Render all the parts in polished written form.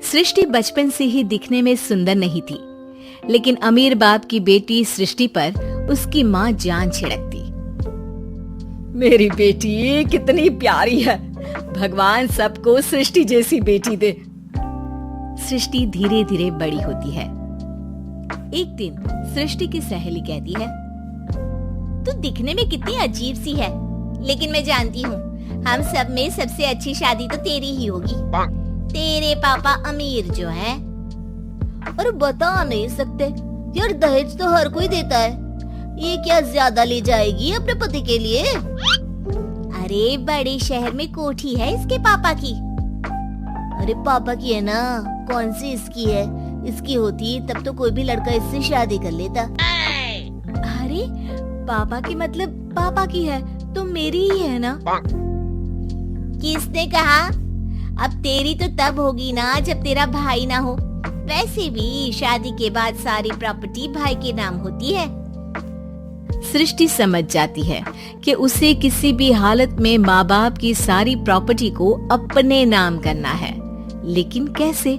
सृष्टि बचपन से ही दिखने में सुंदर नहीं थी, लेकिन अमीर बाप की बेटी सृष्टि पर उसकी माँ जान छिड़कती। मेरी बेटी कितनी प्यारी है, भगवान सबको सृष्टि जैसी बेटी दे। सृष्टि धीरे धीरे बड़ी होती है। एक दिन सृष्टि की सहेली कहती है, तू दिखने में कितनी अजीब सी है, लेकिन मैं जानती हूँ हम सब में सबसे अच्छी शादी तो तेरी ही होगी। तेरे पापा अमीर जो है। और बता नहीं सकते यार, दहेज तो हर कोई देता है, ये क्या ज्यादा ले जाएगी अपने पति के लिए? अरे बड़े शहर में कोठी है इसके पापा की। अरे पापा की है ना, कौन सी इसकी है? इसकी होती तब तो कोई भी लड़का इससे शादी कर लेता। अरे पापा की मतलब पापा की है तो मेरी ही है ना? किसने कहा? अब तेरी तो तब होगी ना जब तेरा भाई ना हो। वैसे भी शादी के बाद सारी प्रॉपर्टी भाई के नाम होती है। सृष्टि समझ जाती है कि उसे किसी भी हालत में माँ बाप की सारी प्रॉपर्टी को अपने नाम करना है, लेकिन कैसे?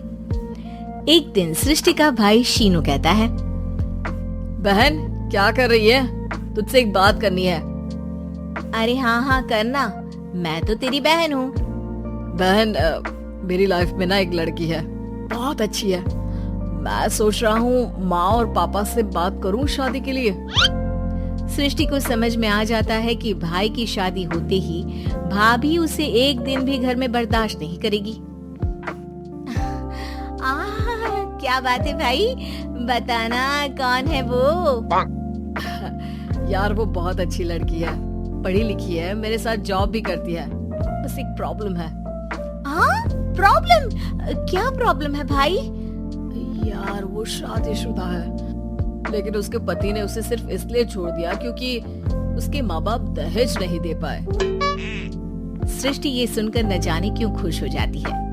एक दिन सृष्टि का भाई शीनू कहता है, बहन क्या कर रही है? तुझसे एक बात करनी है। अरे हाँ करना, मैं तो तेरी बहन हूँ। बहन मेरी लाइफ में ना एक लड़की है, बहुत अच्छी है। मैं सोच रहा हूँ माँ और पापा से बात करूँ शादी के लिए। सृष्टि को समझ में आ जाता है कि भाई की शादी होते ही भाभी उसे एक दिन भी घर में बर्दाश्त नहीं करेगी। क्या बात है भाई, बताना कौन है वो? यार वो बहुत अच्छी लड़की है, पढ़ी लिखी है, मेरे साथ जॉब भी करती है। बस एक प्रॉब्लम है। प्रॉब्लम? क्या प्रॉब्लम है भाई? यार वो शादीशुदा है, लेकिन उसके पति ने उसे सिर्फ इसलिए छोड़ दिया क्योंकि उसके माँ बाप दहेज नहीं दे पाए। सृष्टि ये सुनकर न जाने क्यों खुश हो जाती है।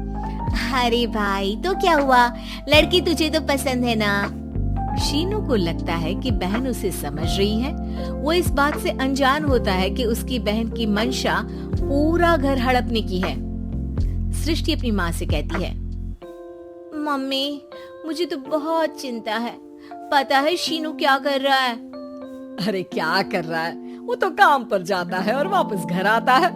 अरे भाई तो क्या हुआ, लड़की तुझे तो पसंद है ना? शीनू को लगता है कि बहन उसे समझ रही है। वो इस बात से अनजान होता है कि उसकी बहन की मंशा पूरा घर हड़पने की है। सृष्टि अपनी माँ से कहती है, मम्मी मुझे तो बहुत चिंता है। पता है शीनू क्या कर रहा है? अरे क्या कर रहा है, वो तो काम पर जाता है और वापस घर आता है।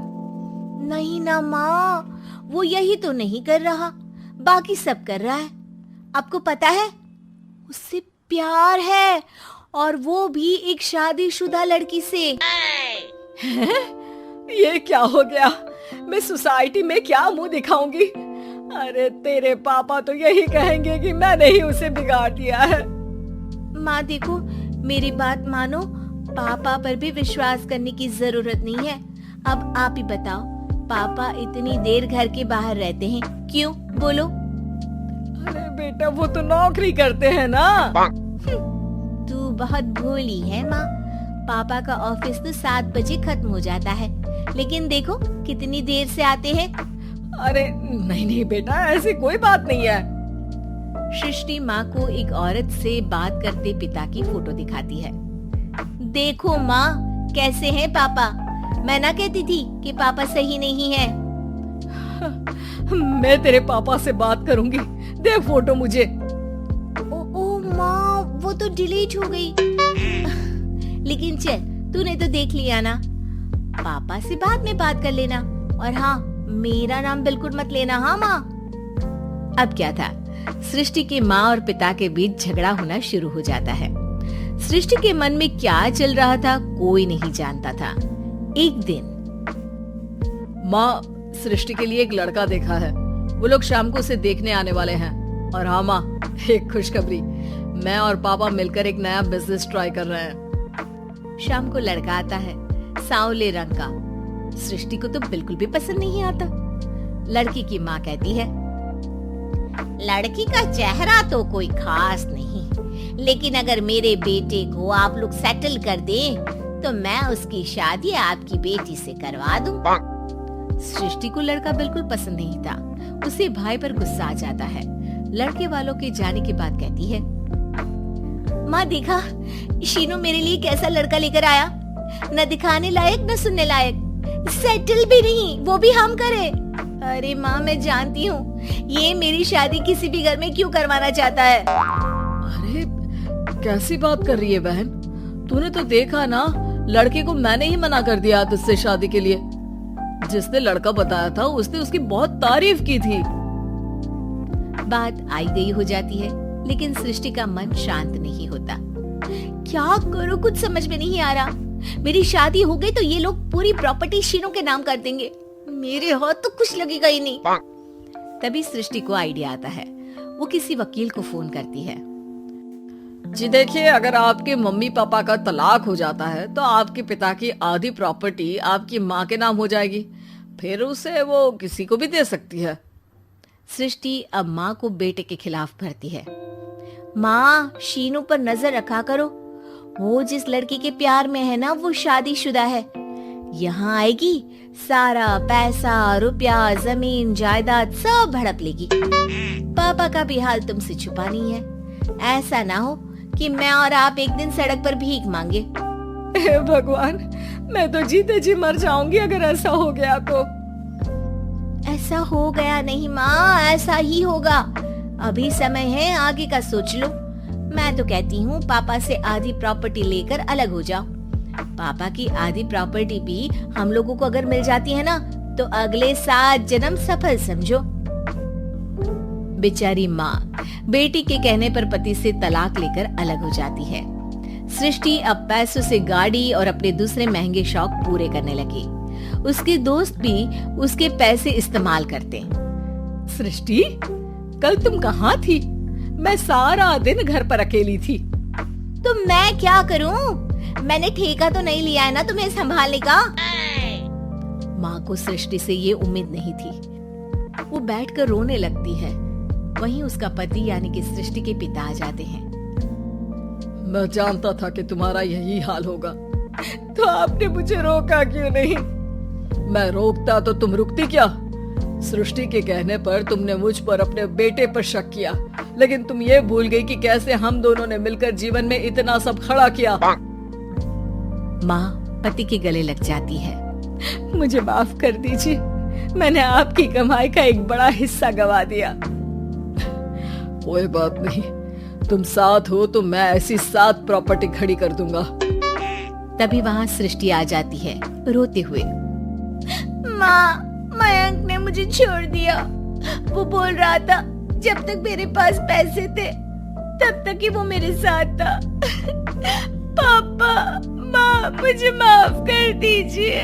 नहीं ना माँ, वो यही तो नहीं कर रहा, बाकी सब कर रहा है। आपको पता है उससे प्यार है, और वो भी एक शादीशुदा लड़की से। ये क्या हो गया? मैं सोसाइटी में क्या मुंह दिखाऊंगी? अरे तेरे पापा तो यही कहेंगे कि मैंने ही उसे बिगाड़ दिया है। माँ देखो, मेरी बात मानो, पापा पर भी विश्वास करने की जरूरत नहीं है। अब आप ही बताओ, पापा इतनी देर घर के बाहर रहते हैं क्यों? बोलो। अरे बेटा वो तो नौकरी करते हैं ना। तू बहुत भोली है माँ। पापा का ऑफिस तो 7 बजे खत्म हो जाता है, लेकिन देखो कितनी देर से आते हैं। अरे नहीं बेटा, ऐसी कोई बात नहीं है। सृष्टि माँ को एक औरत से बात करते पिता की फोटो दिखाती है। देखो माँ कैसे हैं पापा। मैं ना कहती थी कि पापा सही नहीं है। मैं तेरे पापा से बात करूंगी, दे फोटो मुझे। ओ माँ, वो तो डिलीट हो गई। लेकिन चल, तूने तो देख लिया ना। पापा से बाद में बात कर लेना, और हाँ मेरा नाम बिल्कुल मत लेना। हाँ माँ। अब क्या था, सृष्टि के माँ और पिता के बीच झगड़ा होना शुरू हो जाता है। सृष्टि के मन में क्या चल रहा था कोई नहीं जानता था। एक दिन, माँ सृष्टि के लिए एक लड़का देखा है, वो लोग शाम को उसे देखने आने वाले हैं। और हाँ माँ, एक खुशखबरी, मैं और पापा मिलकर एक नया बिजनेस ट्राई कर रहे हैं। शाम को लड़का आता है, सांवले रंग का। सृष्टि को तो बिल्कुल भी पसंद नहीं आता। लड़की की माँ कहती है, लड़की का चेहरा तो कोई खास नहीं, लेकिन अगर मेरे बेटे को आप लोग सेटल कर दें तो मैं उसकी शादी आपकी बेटी से करवा दूं। सृष्टि को लड़का बिल्कुल पसंद नहीं था। उसे भाई पर गुस्सा आ जाता है। लड़के वालों के जाने के बाद कहती है, माँ देखा शीनू मेरे लिए कैसा लड़का लेकर आया, न दिखाने लायक न सुनने लायक, सेटल भी नहीं, वो भी हम करे। अरे माँ, मैं जानती हूँ ये मेरी शादी किसी भी घर में क्यों करवाना चाहता है। अरे कैसी बात कर रही है बहन, तूने तो देखा ना, लड़के को मैंने ही मना कर दिया तुझसे शादी के लिए। जिसने लड़का बताया था उसने उसकी बहुत तारीफ की थी। बात आई गई हो जाती है, लेकिन सृष्टि का मन शांत नहीं होता। क्या करूँ, कुछ समझ में नहीं आ रहा। मेरी शादी हो गई तो ये लोग पूरी प्रॉपर्टी शीनू के नाम कर देंगे, मेरे हाथ तो कुछ लगेगा ही नहीं। तभी सृष्टि को आइडिया आता है। वो किसी वकील को फोन करती है। जी देखिए, अगर आपके मम्मी पापा का तलाक हो जाता है तो आपके पिता की आधी प्रॉपर्टी आपकी माँ के नाम हो जाएगी, फिर उसे वो किसी को भी दे सकती है। सृष्टि अब माँ को बेटे के खिलाफ भरती है। माँ, शीनू पर नजर रखा करो, वो जिस लड़की के प्यार में है ना, वो शादीशुदा है। यहाँ आएगी, सारा पैसा, रुपया, जमीन, जायदाद सब हड़प लेगी। पापा का भी हाल तुमसे छुपा नहीं है। ऐसा ना हो कि मैं और आप एक दिन सड़क पर भीख मांगे। हे भगवान, मैं तो जीते जी मर जाऊंगी अगर ऐसा हो गया तो। ऐसा हो गया नहीं माँ, ऐसा ही होगा। अभी समय है, आगे का सोच लो। मैं तो कहती हूँ पापा से आधी प्रॉपर्टी लेकर अलग हो जाओ। पापा की आधी प्रॉपर्टी भी हम लोगों को अगर मिल जाती है ना, तो अगले 7 जन्म सफल समझो। बेचारी माँ बेटी के कहने पर पति से तलाक लेकर अलग हो जाती है। सृष्टि अब पैसों से गाड़ी और अपने दूसरे महंगे शौक पूरे करने लगी। उसके दोस्त भी उसके पैसे इस्तेमाल करते। सृष्टि, कल तुम कहाँ थी? मैं सारा दिन घर पर अकेली थी। तो मैं क्या करूं? मैंने ठेका तो नहीं लिया है ना तुम्हें संभालने का। माँ को सृष्टि से ये उम्मीद नहीं थी। वो बैठकर रोने लगती है। वहीं उसका पति यानी कि सृष्टि के पिता आ जाते हैं। मैं जानता था कि तुम्हारा यही हाल होगा, तो आपने मुझे रोका क्यों नहीं? मैं रोकता तो तुम रुकती क्या? सृष्टि के कहने पर तुमने मुझ पर अपने बेटे पर शक किया, लेकिन तुम ये भूल गई कि कैसे हम दोनों ने मिलकर जीवन में इतना सब खड़ा किया। माँ पति के गले लग जाती है। मुझे माफ कर दीजिए, मैंने आपकी कमाई का एक बड़ा हिस्सा गवा दिया। कोई बात नहीं, तुम साथ हो तो मैं ऐसी 7 प्रॉपर्टी खड़ी कर दूंगा। तभी वहाँ सृष्टि आ जाती है रोते हुए। माँ, मयंक ने मुझे छोड़ दिया। वो बोल रहा था जब तक मेरे पास पैसे थे तब तक ही वो मेरे साथ था। पापा, माँ, मुझे माफ कर दीजिए।